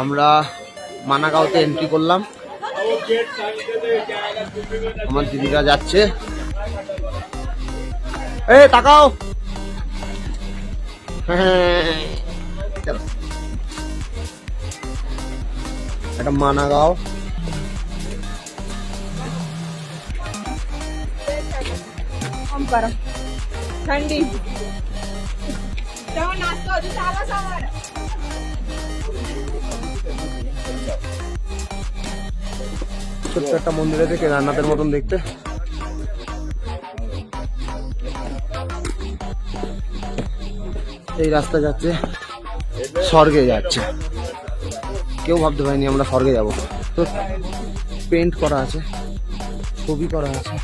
আমরা মানাগাঁওতে এন্ট্রি করলাম। আমার দিদিরা যাচ্ছে। এই তাকাও, এটা মানাগাঁও। ठंडी ছোট্ট একটা মন্দির আছে কেদারনাথের মতন দেখতে। এই রাস্তা যাচ্ছে স্বর্গে যাচ্ছে। কেউ ভাবতে পারিনি আমরা স্বর্গে যাব। তো পেন্ট করা আছে, ছবি করা আছে।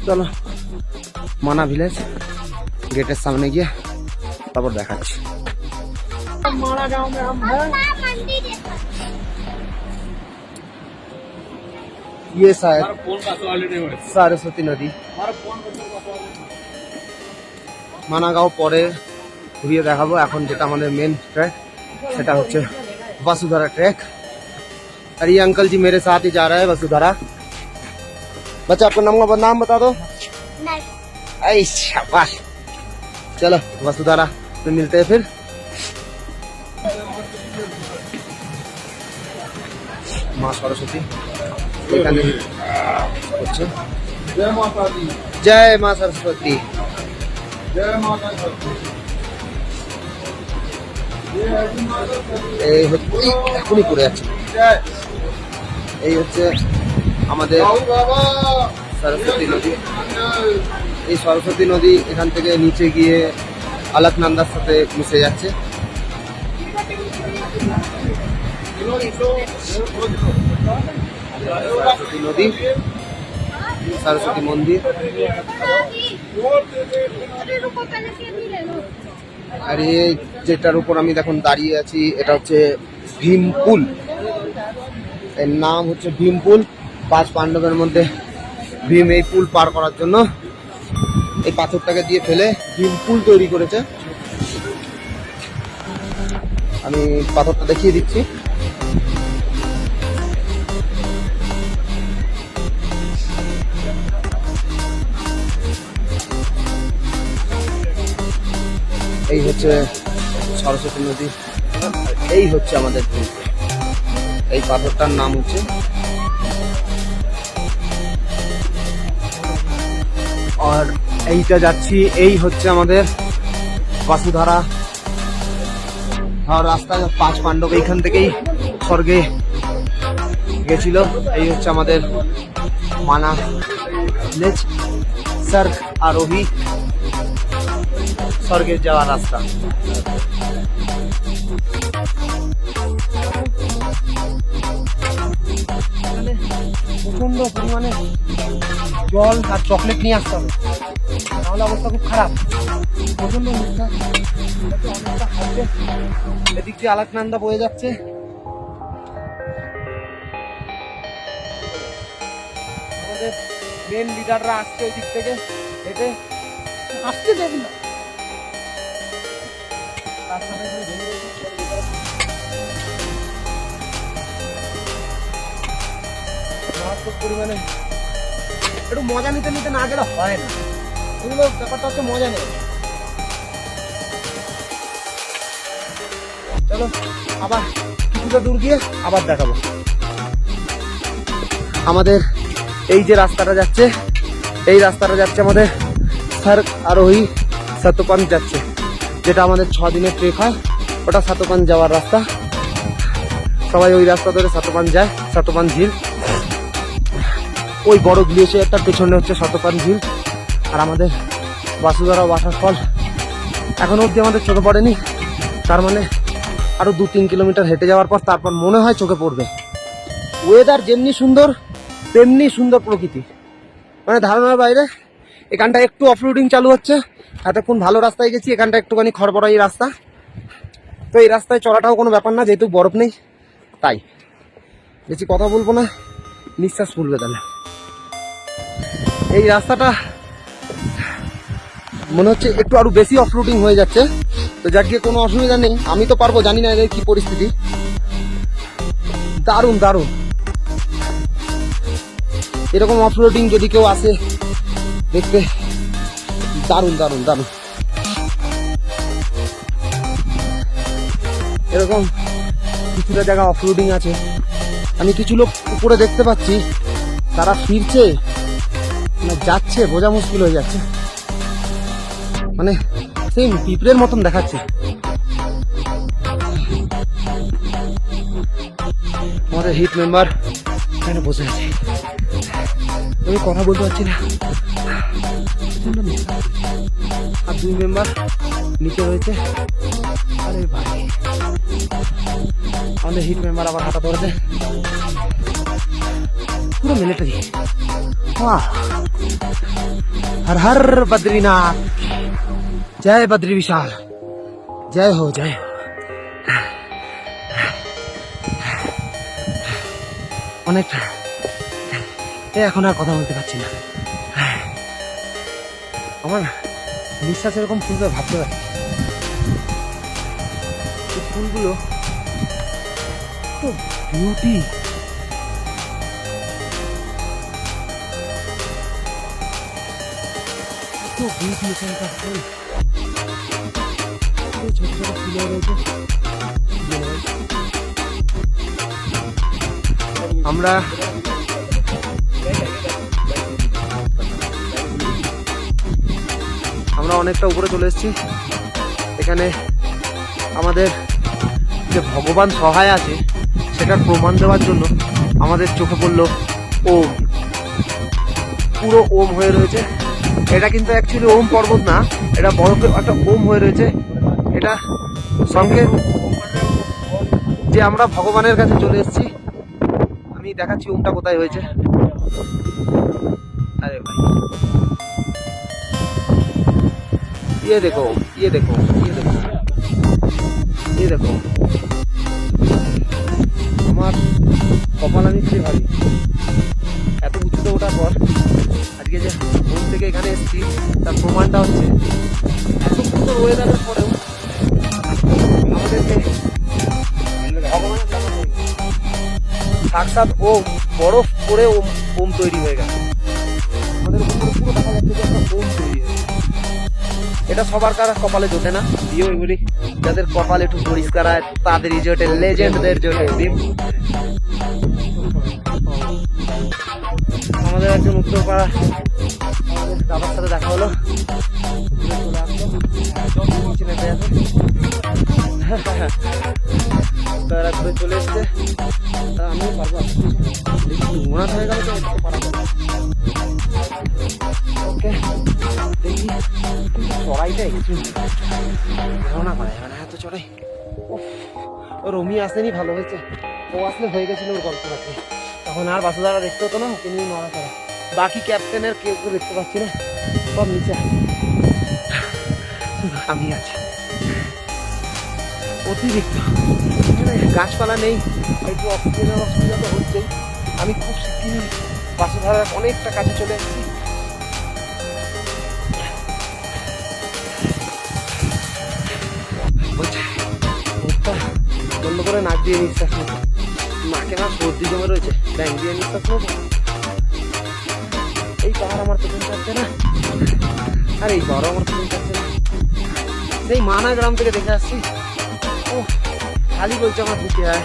চলো মানা ভিলেজ गेटेर सामने गए तब देखा। मानागांव में हम हैं। ये शायद सरस्वती नदी। मानागांव परे घुरिए देखाबो। এখন যেটা আমাদের মেন ট্র্যাক সেটা হচ্ছে वसुधारा ट्रैक। और ये अंकल जी मेरे साथ ही जा रहा है वसुधारा। बच्चा आपका नाम बता दो। ऐ शाबाश। चलो वसुधारा में मिलते हैं फिर। माँ सरस्वती जय माता दी। जय माँ सरस्वती। जय माता এখনই পড়ে যাচ্ছে। এই হচ্ছে আমাদের সরস্বতী নদী। এই সরস্বতী নদী এখান থেকে নিচে গিয়ে আলাকনন্দার সাথে মিশে যাচ্ছে। সরস্বতী নদী, সরস্বতী মন্দির। আর এই যেটার উপর আমি এখন দাঁড়িয়ে আছি এটা হচ্ছে ভীমপুল। এর নাম হচ্ছে ভীমপুল। 5 পাণ্ডবের মধ্যে ভীম এই পুল পার করার জন্য এই পাথরটাকে দিয়ে ফেলে ভীমপুল তৈরি করেছে। আমি পাথরটা দেখিয়ে দিচ্ছি। এই হচ্ছে সরস্বতী নদী, এই হচ্ছে আমাদের পুল। এই পাথরটার নাম হচ্ছে আর এইটা যাচ্ছি এই হচ্ছে আমাদের বসুধারা। আর রাস্তা 5 পাণ্ডব এইখান থেকেই স্বর্গে গেছিল। এই হচ্ছে আমাদের মানা ভিলেজ। স্বর্গ আরোহী স্বর্গে যাওয়ার রাস্তা। প্রচন্ড পরিমাণে জল আর চকলেট নিয়ে আসতে হবে, তাহলে অবস্থা খুব খারাপ। প্রচন্ড মিথ্যা অনেকটা হাইটে। এদিক দিয়ে আলাকনন্দা বয়ে যাচ্ছে। মেন লিডাররা আসছে ওই দিক থেকে হেঁটে আসতে দেখ না মারাত্মক পরিমাণে একটু মজা নিতে নিতে না গেলে হয় না। এগুলো ব্যাপারটা হচ্ছে মজা নেই। চলো আবার কিছুটা দূর গিয়ে আবার দেখাবো। আমাদের এই যে রাস্তাটা যাচ্ছে, এই রাস্তাটা যাচ্ছে আমাদের স্যার আরোহী সাতোপাঞ্চ যাচ্ছে, যেটা আমাদের 6 দিনের ট্রেক হয়। ওটা সাতোপাঞ্চ যাওয়ার রাস্তা। সবাই ওই রাস্তা ধরে সাতোপাঞ্চ যায়, সাতোপাঞ্চ ঝিল। ওই বড় গ্লেশিয়ারটার পেছনে হচ্ছে সাতোপাঞ্চ ঝিল। আর আমাদের বাসুধারা ওয়াটারফল এখনো অবধি আমাদের চোখে পড়েনি। তার মানে আরো 2-3 কিলোমিটার হেঁটে যাওয়ার পর তারপর মনে হয় চোখে পড়বে। ওয়েদার যেমনি সুন্দর তেমনি সুন্দর প্রকৃতি, মানে ধারণার বাইরে। এখানটা একটু অফরোডিং চালু হচ্ছে, এতক্ষণ ভালো রাস্তায় গেছি। এখানটা একটুখানি খড়বড়াই রাস্তা, তো এই রাস্তায় চলাটাও কোনো ব্যাপার না, যেহেতু বরফ নেই। তাই বেশি কথা বলবো না, নিঃশ্বাস ফুলবে তাহলে। এই রাস্তাটা মনে হচ্ছে একটু আরো বেশি অফরোডিং হয়ে যাচ্ছে, তো যাক গিয়ে কোনো অসুবিধা নেই। আমি তো পারবো, জানি না এদের কি পরিস্থিতি। দারুণ দারুণ। এরকম অফরোডিং যদি কেউ আসে দেখতে, দারুণ দারুণ দারুণ। এরকম কিছুটা জায়গা অফরোডিং আছে। আমি কিছু লোক উপরে দেখতে পাচ্ছি, তারা ফিরছে না যাচ্ছে বোঝা মুশকিল হয়ে যাচ্ছে, মানে সেই পিঁপড়ের মতন দেখাচ্ছে। আমাদের হিট মেম্বার এখানে বসে আছে, আমি কথা বলতে পারছি না। আর 2 মেম্বার নিচে রয়েছে। আরে ভাই, আমাদের হিট মেম্বার আবার হাঁটা ধরেছে, পুরো মিলিটারি। हर हर बद्रीनाथ, जय बद्री विशाल, जय हो जय हो। অনেকটা এখন আর কথা বলতে পারছি না। আমার নিঃশ্বাস এরকম ফুলবে ভাবতে পারি। ফুলগুলো তো বিউটি, বিউটি। এখানকার ফুল ছোট ছোট ফুলে রয়েছে। আমরা অনেকটা উপরে চলে এসেছি। এখানে আমাদের যে ভগবান সহায় আছে সেটার প্রমাণ দেওয়ার জন্য আমাদের চোখে পড়লো ওম, পুরো ওম হয়ে রয়েছে। এটা কিন্তু অ্যাকচুয়ালি ওম পর্বত না, এটা বরফের একটা ওম হয়ে রয়েছে। এটা সংকেত যে আমরা ভগবানের কাছে চলে এসেছি। আমি দেখাচ্ছি ওমটা কোথায় হয়েছে। আরে ভাই, ये देखो, ये देखो, ये देखो, ये देखो। আমার কপাল আমি খুবই ভাবি, এত উঁচুতে ওঠার পর আজকে যে ঘুম থেকে এখানে এসেছি তার প্রমাণটা হচ্ছে এত সুন্দর ওয়েদারের পরেও আমাদেরকে ভগবানের সাক্ষাৎ ওম বরফ করে ওম তৈরি হয়ে গেছে। আমাদের উপরে পুরো দেখা যাচ্ছে যে একটা ওম তৈরি হয়েছে। এটা সবার কারা কপালে জোটে না, দিও এগুলি যাদের কপাল একটু পরিষ্কার হয় তাদেরই জোটে, লেজেন্ডদের জোটে। আমাদের একজন উত্তরপাড়া আমাদের দাদার সাথে দেখা হলো, তারা ঘুরে চলে এসছে। আমিও পারবো, মোনাত হয়ে গেল তো একটু পারা যাবে। ওকে দেখি, কিন্তু চড়াইটা একটু ধারণা করা যাবে না, এত চড়াই। ও রমি আসেনি, ভালো হয়েছে। ও আসলে হয়ে গেছিল ওর গল্প রাখতে, তখন আর বাসুদারা দেখতে হতো না, ওকে নিয়ে নড়া করা। বাকি ক্যাপ্টেনের কেউ কেউ দেখতে পাচ্ছি না, সব নিচে আমি আছি। অতিরিক্ত গাছপালা নেই, একটু অক্সিজেনের অসুবিধা তো হচ্ছেই। আমি খুব শিগগিরই বাসুধারার অনেকটা কাছে চলে এসেছি। বন্ধ করে নাক দিয়ে নিঃশ্বাস নেব, নাকে না সর্দি জমে রয়েছে, ব্যাং দিয়ে নিঃশ্বাস নেব। এই পাহাড় আমার পেছন যাচ্ছে না, আর এই বড় আমার পেছন যাচ্ছে না। সেই মানা গ্রাম থেকে দেখে আসছি, ও খালি বলছে আমার বুকে আয়।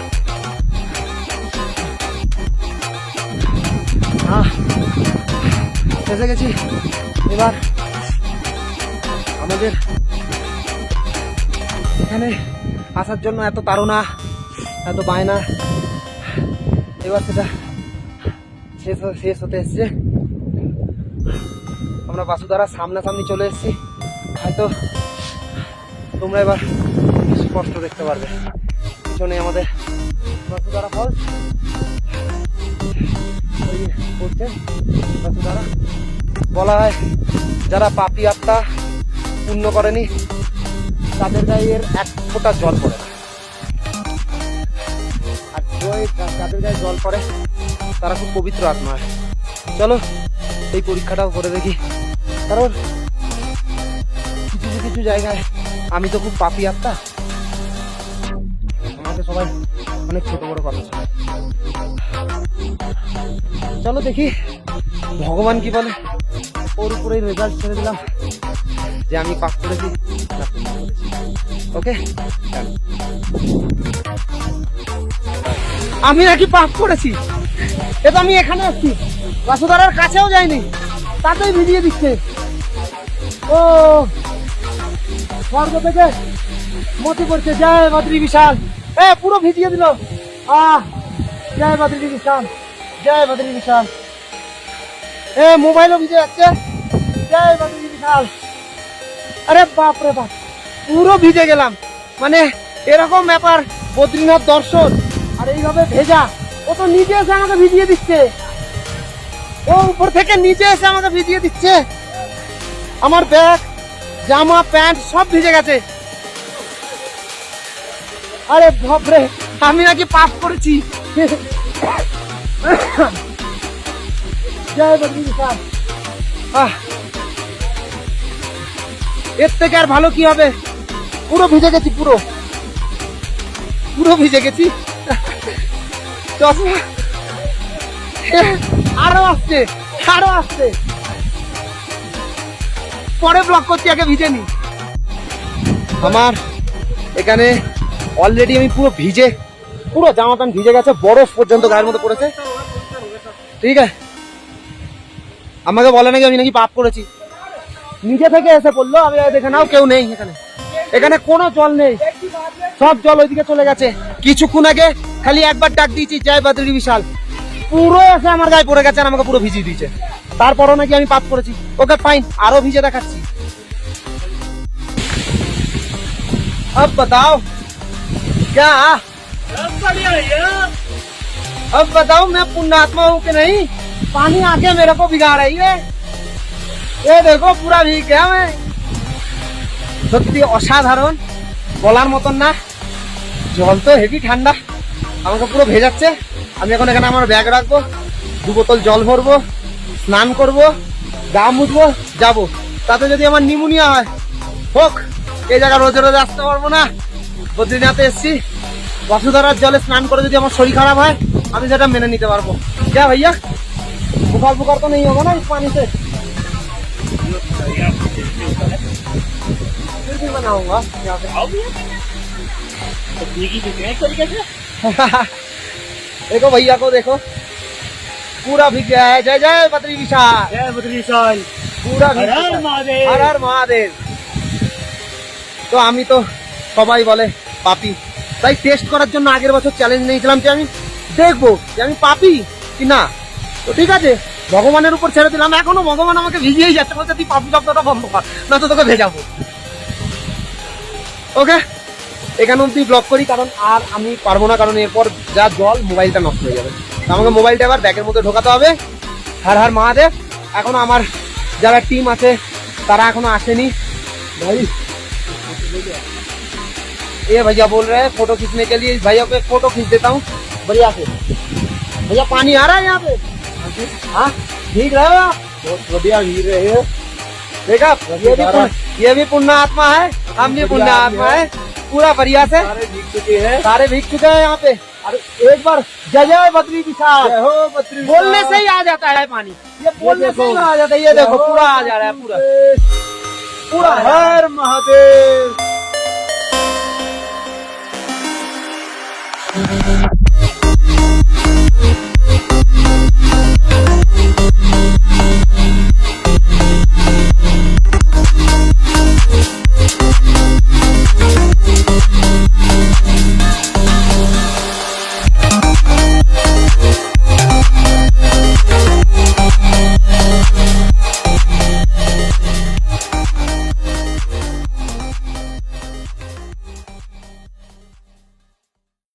এসে গেছি। এবার আমাদের এখানে আসার জন্য এত তাড়না, এত বায়না, এবার সেটা শেষ হতে এসছে। আমরা বাসুধারার সামনাসামনি চলে এসেছি, হয়তো তোমরা এবার স্পষ্ট দেখতে পারবে। পিছনে আমাদের বাসুধারা ফলস পড়ছে। বাসুধারা বলা হয় যারা পাপী আত্মা পুণ্য করেনি তাদের গায়ে এর এক ফোঁটা জল পড়ে না, আর যাদের গায়ে জল পড়ে তারা খুব পবিত্র আত্মা হয়। চলো এই পরীক্ষাটাও করে দেখি, কারণ কিছু কিছু জায়গায় আমি তো খুব পাপী আত্মা, আমাকে সবাই অনেক ছোট বড় কথা শোনায়। চলো দেখি ভগবান কি বলে। ওর উপরেই রেজাল্ট ছেড়ে দিলাম যে আমি পাস করেছি না পুণ্য করেছি। ওকে, আমি নাকি পাস করেছি, এটা আমি এখানে আসছি, বাসুধারার কাছেও যাইনি, তাতেই ভিজিয়ে দিচ্ছে। ও স্বর্গ থেকে মতি পড়ছে, জয় বদ্রী বিশাল। পুরো ভিজিয়ে দিল। জয় বদ্রী বিশাল, জয় বদ্রী বিশাল। মোবাইলও ভিজে যাচ্ছে, জয় বদ্রী বিশাল। আরে বাপ রে বাপ, পুরো ভিজে গেলাম। মানে এরকম ব্যাপার, বদ্রীনাথ দর্শন আর এইভাবে ভেজা। ও তো নিচে এসে আমাকে ভিজিয়ে দিচ্ছে, ও উপর থেকে নিচে এসে আমাকে ভিজিয়ে দিচ্ছে। আমার ব্যাগ, জামা, প্যান্ট সব ভিজে গেছে। আরে বাপরে, আমি নাকি পাপ করেছি। জয় বদ্রী বিশাল। এর থেকে আর ভালো কি হবে? পুরো ভিজে গেছি, পুরো ভিজে গেছি। আরো আসছে, আরো আসছে। পরে ব্লক করছি, আগে ভিজে নি। আমার এখানে অলরেডি আমি পুরো ভিজে, পুরো জামা প্যান্ট ভিজে গেছে, বরফ পর্যন্ত গায়ের মধ্যে পড়েছে। ঠিক আছে, আমাকে বলে নাকি আমি নাকি পাপ করেছি, নিজে থেকে এসে পড়লো। আমি দেখে নাও, কেউ নেই এখানে, এখানে কোনো জল নেই, সব জল ওইদিকে চলে গেছে। কিছুক্ষণ আগে খালি একবার ডাক দিয়েছি জয় বদ্রী বিশাল, পুরো এসে আমার গায়ে পড়ে গেছে আর আমাকে পুরো ভিজিয়ে দিয়েছে। তারপরও নাকি আমি পাপ করেছি। ওকে ফাইন, আরো ভিজে দেখাচ্ছি। अब बताओ क्या, अब बताओ मैं पुण्यात्मा हूँ कि नहीं? पानी आके मेरे को भिगा रही है। ये देखो पूरा भीग गया मैं। সত্যি অসাধারণ, বলার মতন না। জল তো হেভি ঠান্ডা, আমাকে পুরো ভেজাচ্ছে। আমি এখন এখানে আমার ব্যাগ রাখবো, 2 বোতল জল ভরবো, স্নান করবো, গা মুছবো, যাবো। তাতে যদি আমার নিউমোনিয়া হয় হোক, এই জায়গা রোজে রোজে আসতে পারবো না। বদ্রীনাথে এসছি, বাসুধারার জলে স্নান করে যদি আমার শরীর খারাপ হয়, আমি সেটা মেনে নিতে পারবো। যা ভাইয়া, বুখার বুখার তো নেই হবে না ইস পানি से? फिर भी बनाऊंगा यहाँ पे। देखो भैया को देखो, पूरा भीग गया है। जय जय बद्री विशाल, जय बद्री विशाल, पूरा हर हर महादेव, हर हर महादेव। তো আমি তো সবাই বলে পাপী, তাই টেস্ট করার জন্য আগের বছর চ্যালেঞ্জ নিয়েছিলাম যে আমি দেখবো যে আমি পাপী কি না। তো ঠিক আছে, ভগবানের উপর ছেড়ে দিলাম। এখনো ভগবান আমাকে ভিজিয়েই যাচ্ছে, বলছে তুই পাপী শব্দটা বন্ধ কর, না তো তোকে ভেজাবো। ওকে, এখানে অব্দি ব্লক করি, কারণ আর আমি পারবো না, কারণ এরপর যা জল, মোবাইলটা নষ্ট হয়ে যাবে। আমাকে মোবাইলটা এবার ব্যাগের মধ্যে ঢোকাতে হবে। হর হর মহাদেব। এখনো আমার যারা টিম আছে তারা এখনো আসেনি। ভাই ये भैया बोल रहे हैं फोटो खींचने के लिए, भैया को एक फोटो खींच देता हूँ बढ़िया से। भैया पानी आ रहा है यहाँ पे? हाँ ठीक रहे हो आप? बहुत बढ़िया गिर रहे हैं। देखा ये भी पुण्य आत्मा है, हम भी पुण्य आत्मा है। पूरा बढ़िया से सारे भीग चुके हैं। सारे भीग चुके हैं यहाँ पे। अरे एक बार जय जय बद्री विशाल, जय हो बद्री बोलने से ही आ जाता है पानी, ये बोलने से ही आ जाता है। ये देखो पूरा आ जा रहा है, पूरा पूरा हर महादेव।